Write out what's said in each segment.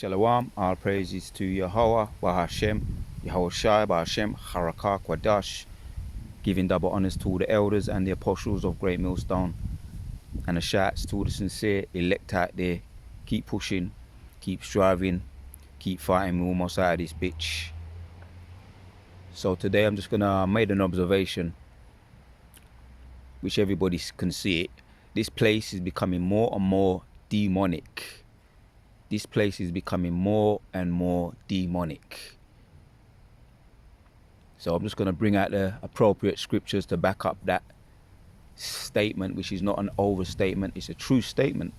Shalom, all praises to Yahweh, Bahashem, Yahweh Shai, Bahashem, Harakah, Kwadash, giving double honors to the elders and the apostles of Great Millstone, and the shouts to the sincere elect out there. Keep pushing, keep striving, keep fighting. We're almost out of this bitch. So today I'm just gonna make an observation, which everybody can see it. This place is becoming more and more demonic. This place is becoming more and more demonic. So I'm just going to bring out the appropriate scriptures to back up that statement, which is not an overstatement. It's a true statement.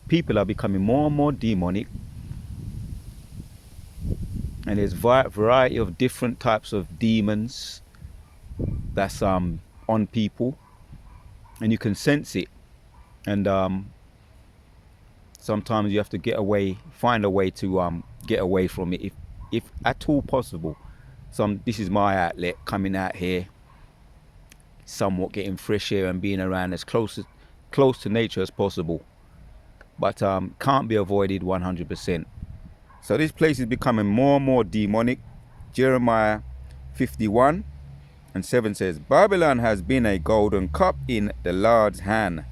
People are becoming more and more demonic. And there's a variety of different types of demons that's on people. And you can sense it. And sometimes you have to find a way to get away from it, if at all possible. This is my outlet, coming out here, somewhat getting fresh air and being around as close to nature as possible. But can't be avoided 100%. So this place is becoming more and more demonic. Jeremiah 51:7 says, Babylon has been a golden cup in the Lord's hand,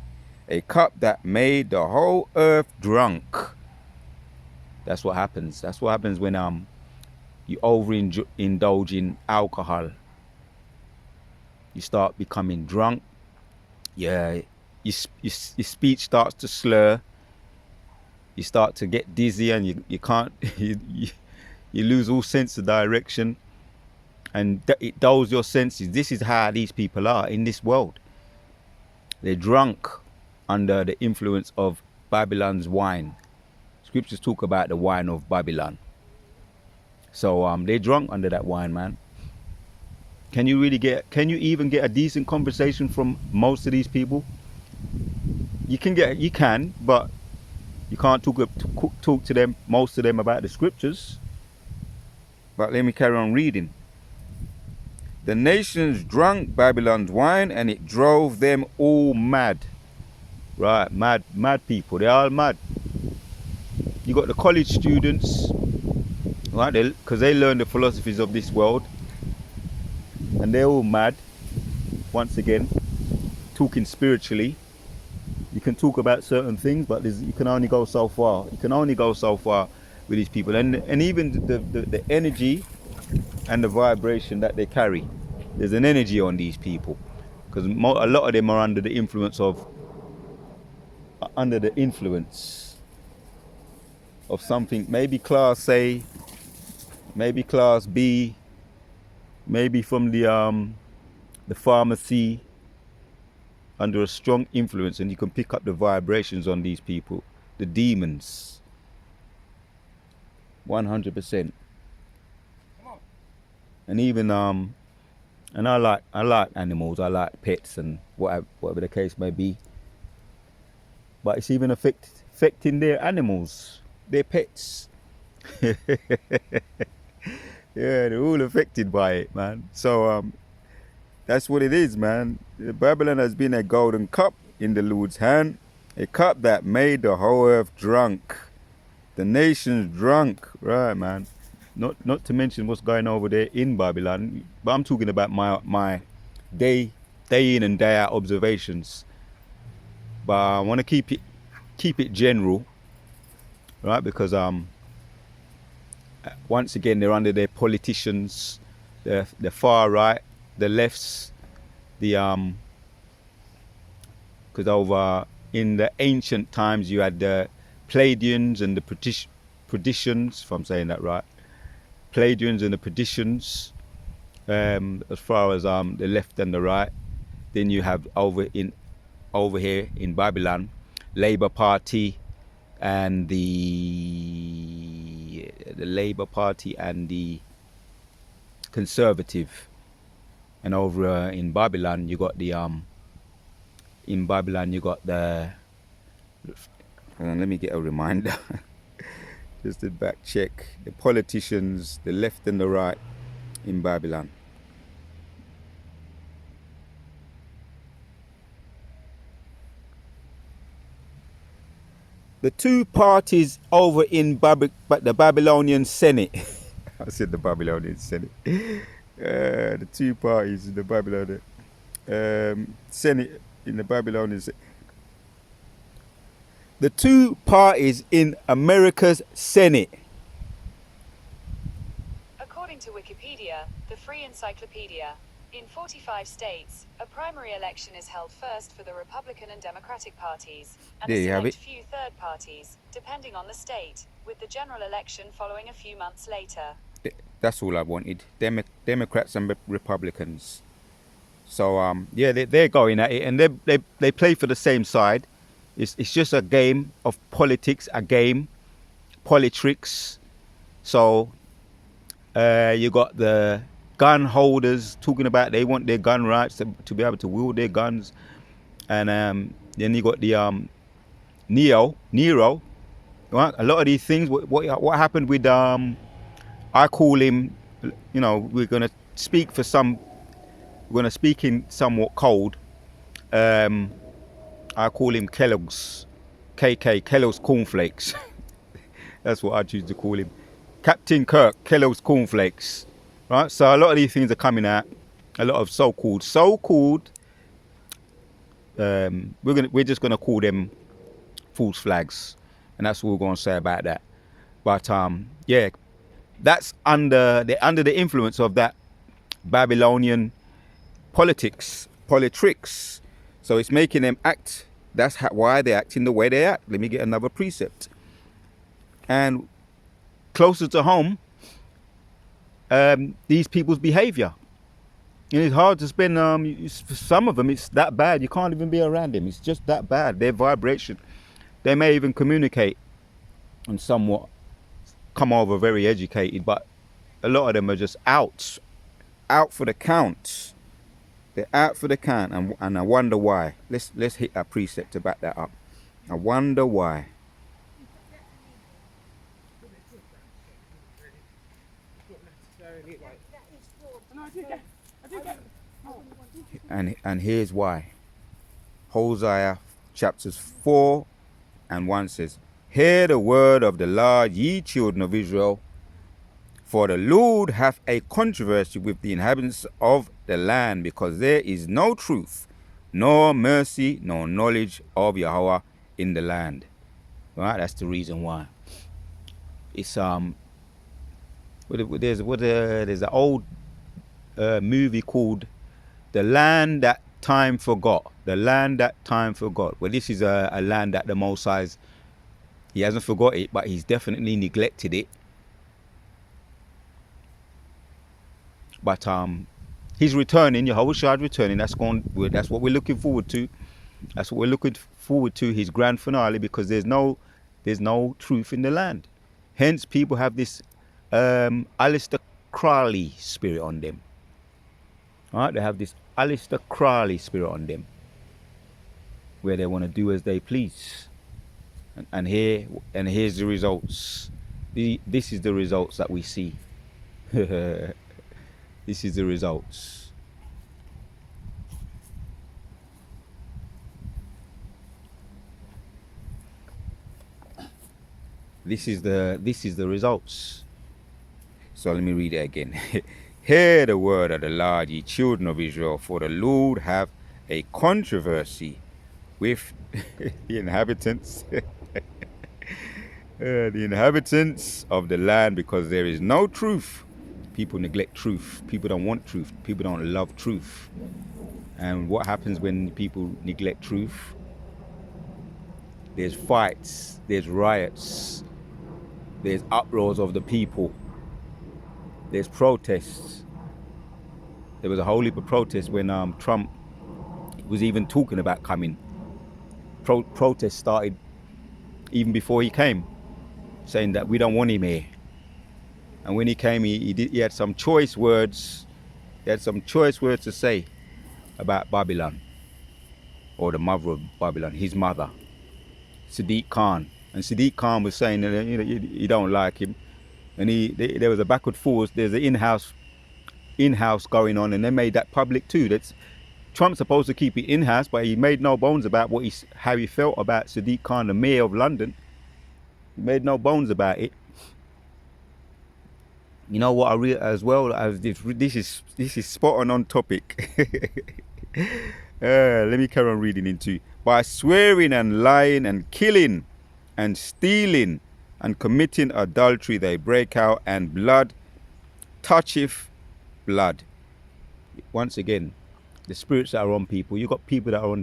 a cup that made the whole earth drunk. That's what happens. That's what happens when you overindulge in alcohol. You start becoming drunk. Yeah, your speech starts to slur. You start to get dizzy, and you can't. You lose all sense of direction, and it dulls your senses. This is how these people are in this world. They're drunk under the influence of Babylon's wine. Scriptures talk about the wine of Babylon. So they're drunk under that wine, man. Can you even get a decent conversation from most of these people? You can, but you can't talk to them, most of them, about the scriptures. But let me carry on reading. The nations drank Babylon's wine, and it drove them all mad. Right, mad people. They're all mad. You got the college students, right? Because they learn the philosophies of this world, and they're all mad. Once again, talking spiritually. You can talk about certain things, but you can only go so far. You can only go so far with these people, and even the energy and the vibration that they carry. There's an energy on these people, because a lot of them are under the influence of something. Maybe class A, maybe class B, maybe from the pharmacy. Under a strong influence, and you can pick up the vibrations on these people, the demons, 100%. And even and I like animals, I like pets, and whatever the case may be. But it's even affecting their animals, their pets. Yeah, they're all affected by it, man. So that's what it is, man. Babylon has been a golden cup in the Lord's hand, a cup that made the whole earth drunk. The nations drunk, right, man? Not to mention what's going over there in Babylon, but I'm talking about my day in and day out observations. But I want to keep it general, right? Because once again, they're under their politicians, the far right, the lefts, because over in the ancient times you had the Pleiadians and the Pradicians, if I'm saying that right, Pleiadians and the Pradicians, as far as the left and the right. Then you have over here in Babylon, Labour Party and the Labour Party and the Conservative. And over in Babylon, you got the let me get a reminder, just to back check, the politicians, the left and the right in Babylon. the two parties over in the Babylonian Senate. I said the Babylonian Senate. The two parties in the Babylonian Senate in the Babylonian Senate. The two parties in America's Senate. According to Wikipedia, the Free Encyclopedia, in 45 states, a primary election is held first for the Republican and Democratic parties, and There a you have select it. few third parties, depending on the state, with the general election following a few months later. That's all I wanted. Democrats and Republicans. So yeah, they're going at it, and they play for the same side. It's just a game of politics, a game, politics. So you got the gun holders talking about they want their gun rights to be able to wield their guns, and then you got the Nero. Right? A lot of these things. What happened with I call him. You know, we're gonna speak for some. We're gonna speak in somewhat cold. I call him Kellogg's, Kellogg's Cornflakes. That's what I choose to call him. Captain Kirk, Kellogg's Cornflakes. Right? So a lot of these things are coming out. A lot of so-called, we're just gonna call them false flags, and that's what we're gonna say about that. But yeah, that's they're under the influence of that Babylonian politics. So it's making them act. That's why they're acting the way they act. Let me get another precept. And closer to home, these people's behavior. And it's hard to spend, for some of them, it's that bad. You can't even be around them. It's just that bad. Their vibration. They may even communicate and somewhat come over very educated, but a lot of them are just out for the count. They're out for the count, and I wonder why. Let's hit that precept to back that up. I wonder why. And here's why. Hosea chapters 4 and 1 says, "Hear the word of the Lord, ye children of Israel, for the Lord hath a controversy with the inhabitants of the land, because there is no truth, nor mercy, nor knowledge of Yahweh in the land." Right? That's the reason why. It's there's an old movie called "The Land That Time Forgot." The Land That Time Forgot. Well, this is a land that the Most High, he hasn't forgot it, but he's definitely neglected it. But he's returning. Yahushua is returning. That's what we're looking forward to. That's what we're looking forward to. His grand finale, because there's no truth in the land. Hence, people have this Aleister Crowley spirit on them. All right, they have this Aleister Crowley spirit on them, where they want to do as they please. And here's the results. This is the results that we see. This is the results. This is the results. So let me read it again. Hear the word of the Lord, ye children of Israel, for the Lord have a controversy with the inhabitants, the inhabitants of the land, because there is no truth. People neglect truth. People don't want truth. People don't love truth. And what happens when people neglect truth? There's fights, there's riots, there's uproars of the people, there's protests. There was a whole heap of protests when Trump was even talking about coming. Protests started even before he came, saying that we don't want him here. And when he came, he had some choice words. He had some choice words to say about Babylon, or the mother of Babylon, his mother, Sadiq Khan. And Sadiq Khan was saying that he don't like him, and there was a backward forward. There's an in-house going on, and they made that public too. That's Trump's supposed to keep it in-house, but he made no bones about how he felt about Sadiq Khan, the mayor of London. He made no bones about it. You know what I real as well as this is spot on topic. Let me carry on reading into. By swearing and lying and killing and stealing and committing adultery, they break out, and blood toucheth blood. Once again, the spirits that are on people. You got people that are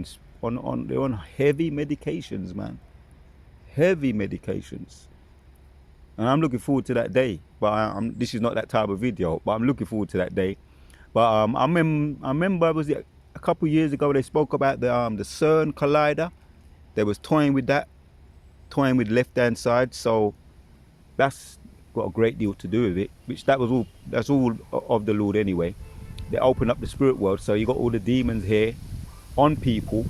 they're on heavy medications, man. Heavy medications. And I'm looking forward to that day. But this is not that type of video. But I'm looking forward to that day. But I remember was it a couple of years ago they spoke about the CERN collider. They was toying with that, toying with left hand side. So that's got a great deal to do with it. That's all of the Lord anyway. They open up the spirit world. So you got all the demons here on people.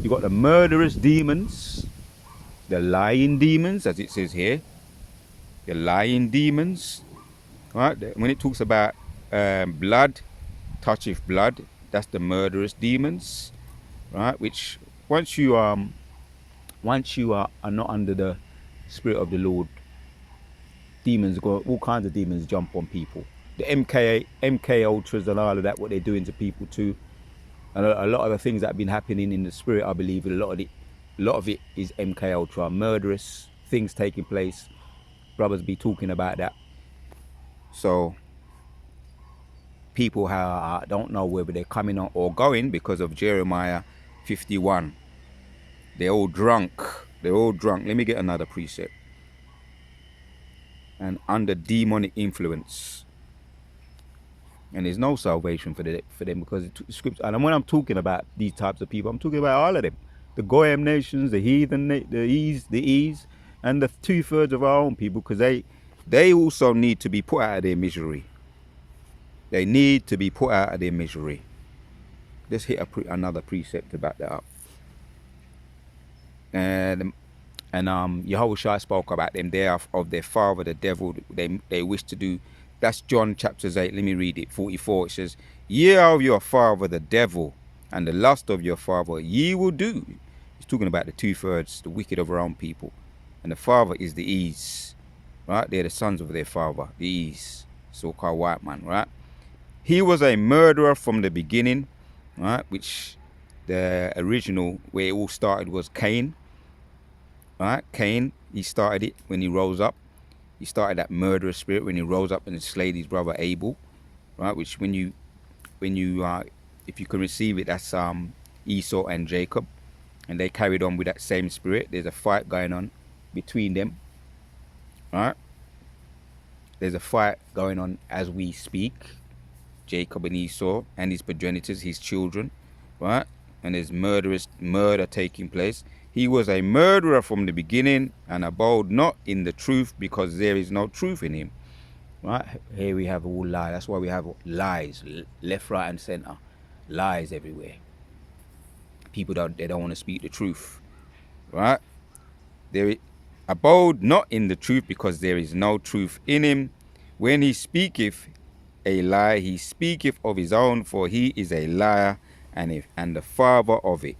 You got the murderous demons, the lying demons, as it says here. The lying demons, right? When it talks about blood, toucheth blood, that's the murderous demons, right? Which once you are not under the spirit of the Lord, demons go, all kinds of demons jump on people. The MK Ultras and all of that, what they're doing to people too. And a lot of the things that have been happening in the spirit, I believe, a lot of it is MK Ultra, murderous things taking place. Brothers be talking about that. So people don't know whether they're coming on or going because of Jeremiah 51. They're all drunk. They're all drunk. Let me get another precept. And under demonic influence. And there's no salvation for them because the scripture. And when I'm talking about these types of people, I'm talking about all of them. The Goyim nations, the heathen, the Ease, and the 2/3 of our own people, because they also need to be put out of their misery. They need to be put out of their misery. Let's hit another precept to back that up. And Yahushua spoke about them there of their father, the devil. They wish to do. That's John chapter 8. Let me read it. 44. It says, "Ye are of your father, the devil, and the lust of your father ye will do." He's talking about the 2/3, the wicked of our own people. And the father is the Ease, right? They're the sons of their father, the Ease, so-called white man, right? He was a murderer from the beginning, right? Which the original, where it all started, was Cain, right? Cain, he started it when he rose up. He started that murderous spirit when he rose up and slayed his brother Abel, right? Which if you can receive it, that's Esau and Jacob, and they carried on with that same spirit. There's a fight going on between them, right? There's a fight going on as we speak. Jacob and Esau and his progenitors, his children, right? And there's murder taking place. He was a murderer from the beginning and abode not in the truth, because there is no truth in him. Right? Here we have all lies. That's why we have lies, left, right, and center. Lies everywhere. People don't want to speak the truth. Right? There abode not in the truth, because there is no truth in him. When he speaketh a lie, he speaketh of his own, for he is a liar and the father of it.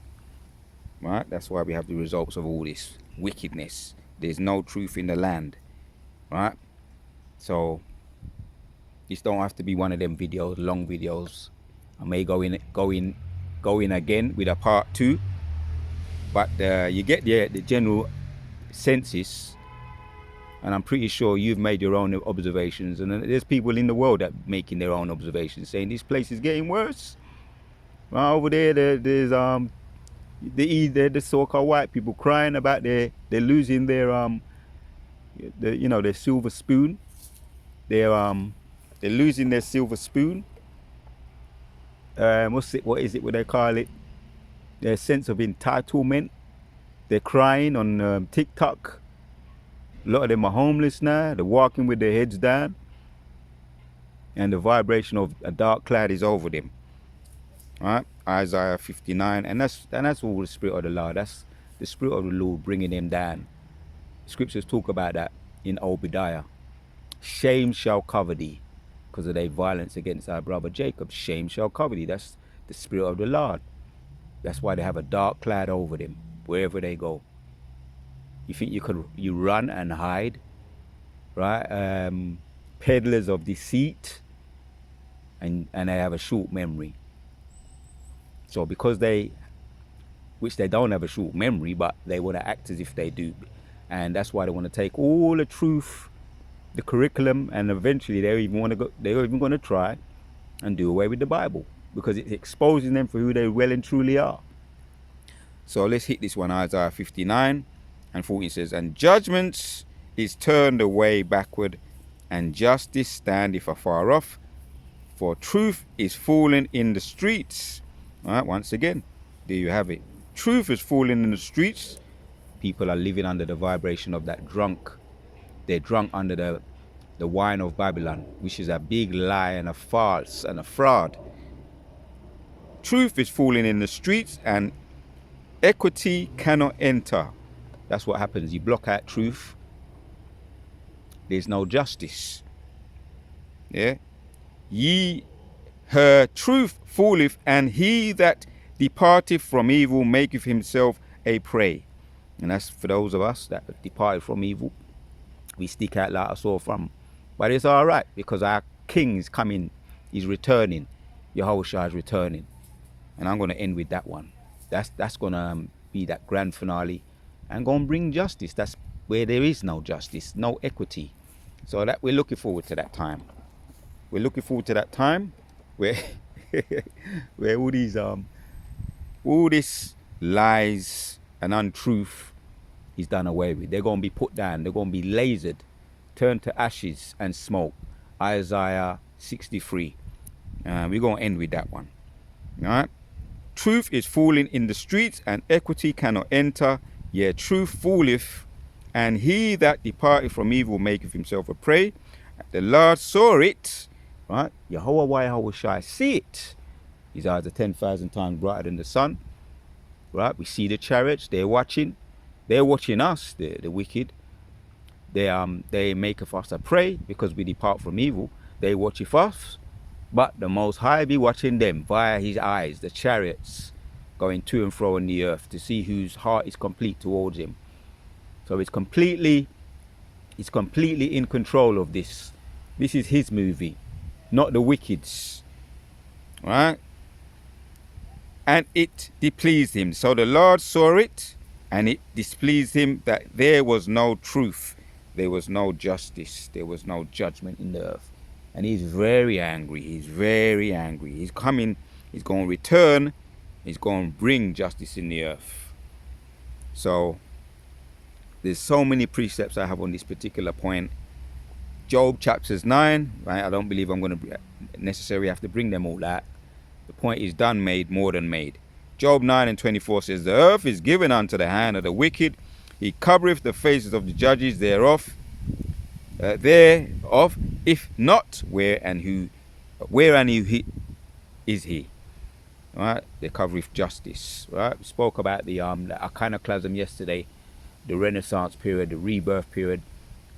Right? That's why we have the results of all this wickedness. There's no truth in the land. Right? So this don't have to be one of them videos, long videos. I may go in again with a part 2. But you get the general census, and I'm pretty sure you've made your own observations, and there's people in the world that making their own observations, saying this place is getting worse. Right, over there, there's the so-called white people crying about they're losing their their silver spoon. They're losing their silver spoon. What is it? What they call it? Their sense of entitlement. They're crying on TikTok. A lot of them are homeless now. They're walking with their heads down, and the vibration of a dark cloud is over them. Right? Isaiah 59, and that's all the spirit of the Lord. That's the spirit of the Lord bringing them down. Scriptures talk about that in Obadiah. Shame shall cover thee, because of their violence against our brother Jacob. Shame shall cover thee. That's the spirit of the Lord. That's why they have a dark cloud over them wherever they go. You think you run and hide, right? Peddlers of deceit, and they have a short memory. So because which they don't have a short memory, but they want to act as if they do, and that's why they want to take all the truth, the curriculum, and eventually they're even going to try and do away with the Bible, because it's exposing them for who they well and truly are. So let's hit this one. Isaiah 59 and 14 says, and judgments is turned away backward, and justice standeth afar off, for truth is fallen in the streets. All right, once again, there you have it. Truth is falling in the streets. People are living under the vibration of that drunk. They're drunk under the wine of Babylon, which is a big lie and a farce and a fraud. Truth is falling in the streets, and equity cannot enter. That's what happens. You block out truth, there's no justice. Yeah. Her truth falleth, and he that departeth from evil maketh himself a prey. And that's for those of us that departed from evil. We stick out like a sore thumb. But it's all right, because our king is coming. He's returning. Yahushua is returning. And I'm going to end with that one. That's going to be that grand finale, and going to bring justice. That's where there is no justice, no equity. So that we're looking forward to that time. We're looking forward to that time where where all this lies and untruth is done away with. They're going to be put down. They're going to be lasered, turned to ashes and smoke. Isaiah 63. We're going to end with that one. All right. Truth is falling in the streets, and equity cannot enter. Yea, truth falleth, and he that departed from evil maketh himself a prey. The Lord saw it, right? Yahushua see it. His eyes are 10,000 times brighter than the sun, right? We see the chariots. They're watching. They're watching us, the wicked. They maketh us a prey because we depart from evil. They watcheth us. But the Most High be watching them via his eyes, the chariots going to and fro in the earth, to see whose heart is complete towards him. So it's completely in control of this. This is his movie, not the wicked's. Right? And it displeased him. So the Lord saw it, and it displeased him that there was no truth, there was no justice, there was no judgment in the earth. And he's very angry. He's very angry. He's coming. He's going to return. He's going to bring justice in the earth. So there's so many precepts I have on this particular point. Job chapters 9. Right? I don't believe I'm going to necessarily have to bring them all out. The point is done, made, more than made. Job 9 and 24 says, the earth is given unto the hand of the wicked. He covereth the faces of the judges thereof. If not, where and who is he? Right? They covereth justice. Right? We spoke about the iconoclasm yesterday, the Renaissance period, the rebirth period.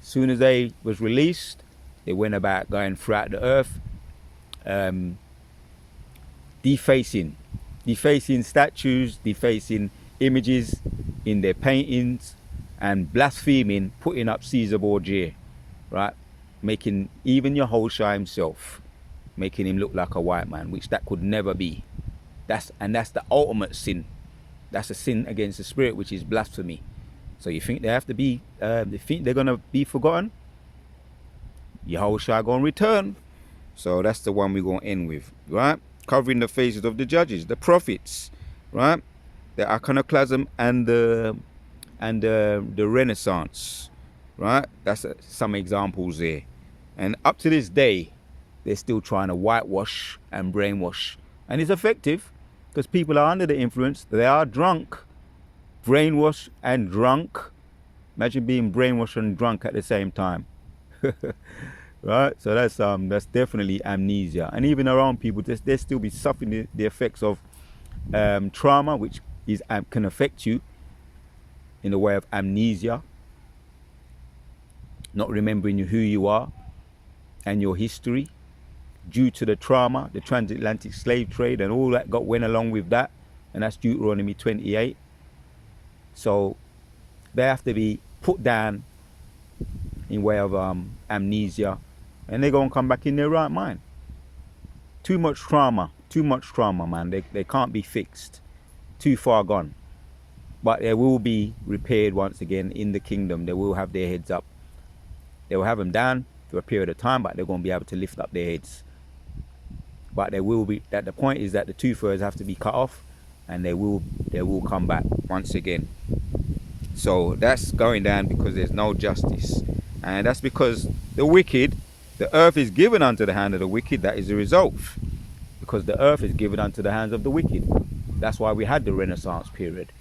As soon as they was released, they went about going throughout the earth, defacing statues, defacing images in their paintings, and blaspheming, putting up Caesar Borgia. Right, making even Yahushua himself, making him look like a white man, which that could never be. That's the ultimate sin. That's a sin against the spirit, which is blasphemy. So you think they have to be? They think they're gonna be forgotten? Yahushua gonna return. So that's the one we're gonna end with, right? Covering the faces of the judges, the prophets, right? The iconoclasm and the Renaissance. Right, that's some examples there. And up to this day, they're still trying to whitewash and brainwash. And it's effective, because people are under the influence. They are drunk, brainwashed and drunk. Imagine being brainwashed and drunk at the same time. Right, so that's definitely amnesia. And even around people, they still be suffering the effects of trauma, which can affect you in the way of amnesia. Not remembering who you are and your history due to the trauma, the transatlantic slave trade and all that went along with that. And that's Deuteronomy 28. So They have to be put down in way of amnesia, and they're gonna come back in their right mind. Too much trauma, man. They can't be fixed. Too far gone. But they will be repaired once again in the kingdom. They will have their heads up. They will have them down for a period of time, but they're going to be able to lift up their heads. But they will be, that the point is that the 2/3 have to be cut off, and they will come back once again. So that's going down because there's no justice. And that's because the wicked, the earth is given unto the hand of the wicked. That is the result. Because the earth is given unto the hands of the wicked. That's why we had the Renaissance period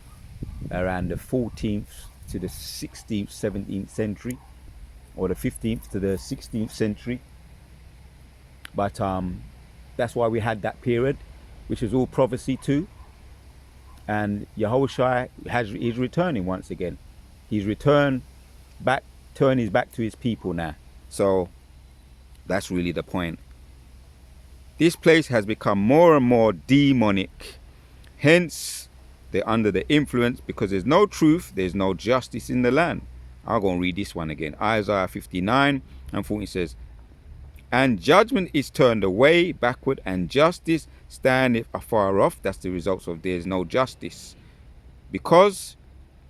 around the 14th to the 16th, 17th century, or the 15th to the 16th century. But that's why we had that period, which is all prophecy too. And Yahushua is returning once again. He's turned his back to his people now. So that's really the point. This place has become more and more demonic. Hence, they're under the influence, because there's no truth, there's no justice in the land. I'll go and read this one again. Isaiah 59 and 14 says, and judgment is turned away backward, and justice standeth afar off. That's the results of there's no justice. Because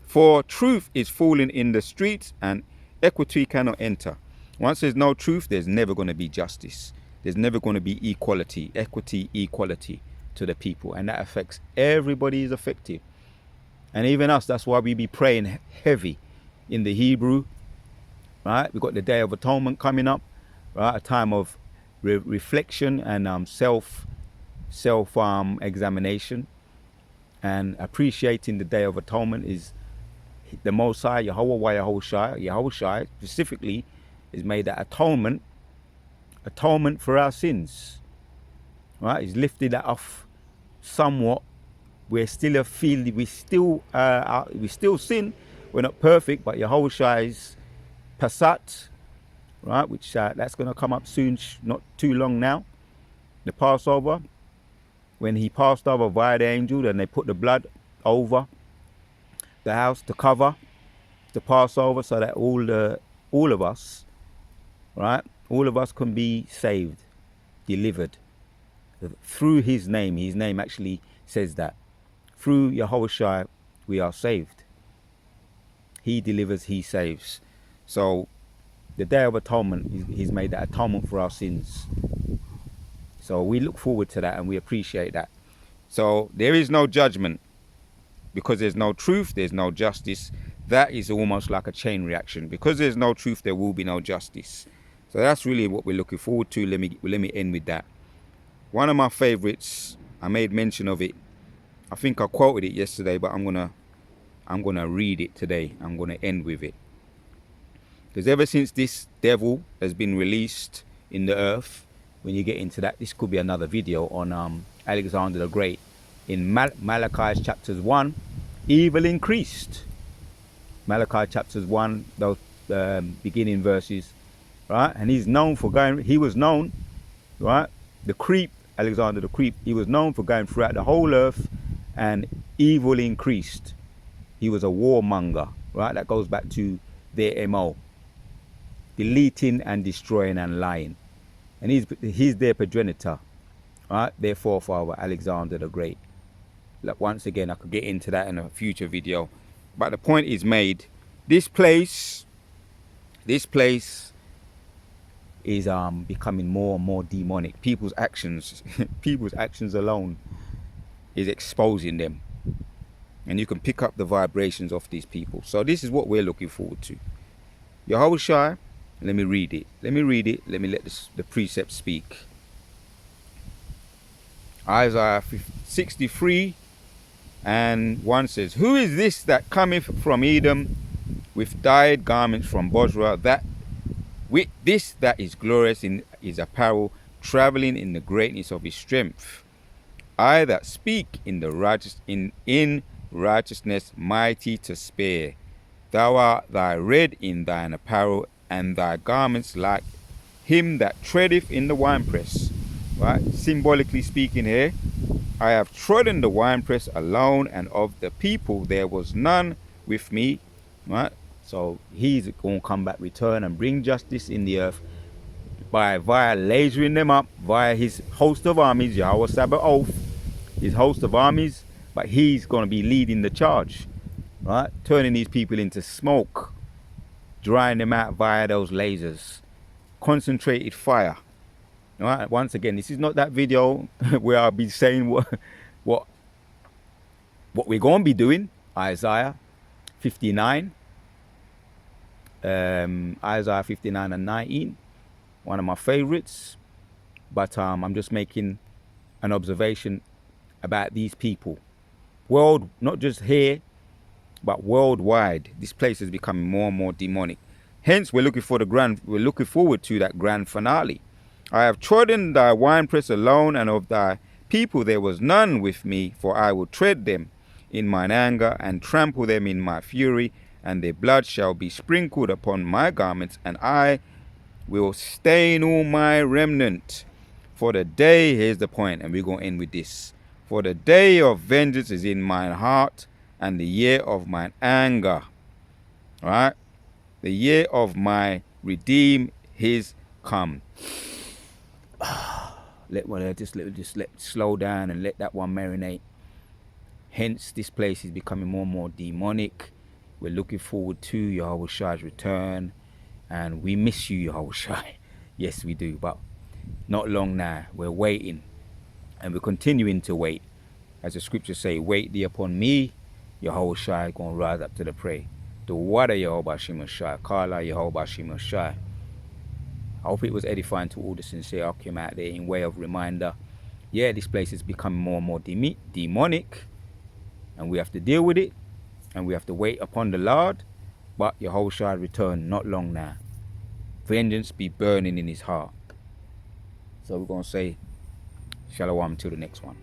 for truth is fallen in the streets, and equity cannot enter. Once there's no truth, there's never going to be justice. There's never going to be equality, equality to the people. And that affects everybody is affected. And even us, that's why we be praying heavy in the Hebrew. Right? We've got the Day of Atonement coming up. Right? A time of reflection and self examination. And appreciating the Day of Atonement is the Most High, Yahushua specifically, is made that atonement for our sins. Right? He's lifted that off somewhat. We still sin. We're not perfect, but Yahushua's Passat, right? Which that's going to come up soon, not too long now. The Passover, when he passed over via the angel, and they put the blood over the house to cover the Passover, so that all of us, right? All of us can be saved, delivered through his name. His name actually says that. Through Yahushua, we are saved. He delivers, he saves. So the Day of Atonement, he's made that atonement for our sins. So we look forward to that, and we appreciate that. So there is no judgment, because there's no truth, there's no justice. That is almost like a chain reaction. Because there's no truth, there will be no justice. So that's really what we're looking forward to. Let me end with that. One of my favorites, I made mention of it. I think I quoted it yesterday, but I'm gonna read it today. I'm gonna end with it. Because ever since this devil has been released in the earth, when you get into that, this could be another video on Alexander the Great. In Malachi chapters 1, evil increased. Malachi chapters 1, those beginning verses, right? And he was known, right? The creep, Alexander the Creep, he was known for going throughout the whole earth, and evil increased. He was a warmonger, right? That goes back to their MO. Deleting and destroying and lying. And he's their progenitor, right? Their forefather, Alexander the Great. Look, once again, I could get into that in a future video. But the point is made. This place is becoming more and more demonic. People's actions alone is exposing them. And you can pick up the vibrations of these people. So this is what we're looking forward to. Yahushua, let me read it. Let me let the precept speak. Isaiah 63 and 1 says, who is this that cometh from Edom with dyed garments from Bozrah, that with this that is glorious in his apparel, traveling in the greatness of his strength? I that speak in righteousness, mighty to spare. Thou art thy red in thine apparel, and thy garments like him that treadeth in the winepress. Right? Symbolically speaking here, I have trodden the winepress alone, and of the people there was none with me. right? So he's going to come back, return, and bring justice in the earth via lasering them up via his host of armies, Yahweh Sabaoth, his host of armies. But he's going to be leading the charge, right? Turning these people into smoke, drying them out via those lasers, concentrated fire. All right. Once again, this is not that video where I'll be saying what we're going to be doing. Isaiah 59, Isaiah 59 and 19, one of my favorites. But I'm just making an observation about these people. Not just here, but worldwide. This place is becoming more and more demonic. Hence, we're looking forward to that grand finale. I have trodden thy winepress alone, and of thy people there was none with me, for I will tread them in mine anger, and trample them in my fury, and their blood shall be sprinkled upon my garments, and I will stain all my remnant. For the day, here's the point, and we're going to end with this. For the day of vengeance is in mine heart, and the year of mine anger. All right? The year of my redeem is come. Let slow down and let that one marinate. Hence, this place is becoming more and more demonic. We're looking forward to Yahweh Shai's return, and we miss you, Yahweh Shai. Yes, we do, but not long now. We're waiting, and we're continuing to wait. As the scriptures say, wait thee upon me, Yahweh Shai gonna rise up to the prey. The water Yahweh Shai, Shai, Kala Yahweh Shai. I hope it was edifying to all the sincere Akim out there in way of reminder. Yeah, this place is becoming more and more demonic, and we have to deal with it, and we have to wait upon the Lord. But Yahweh Shai return not long now. Vengeance be burning in his heart. So we're going to say shalom till the next one.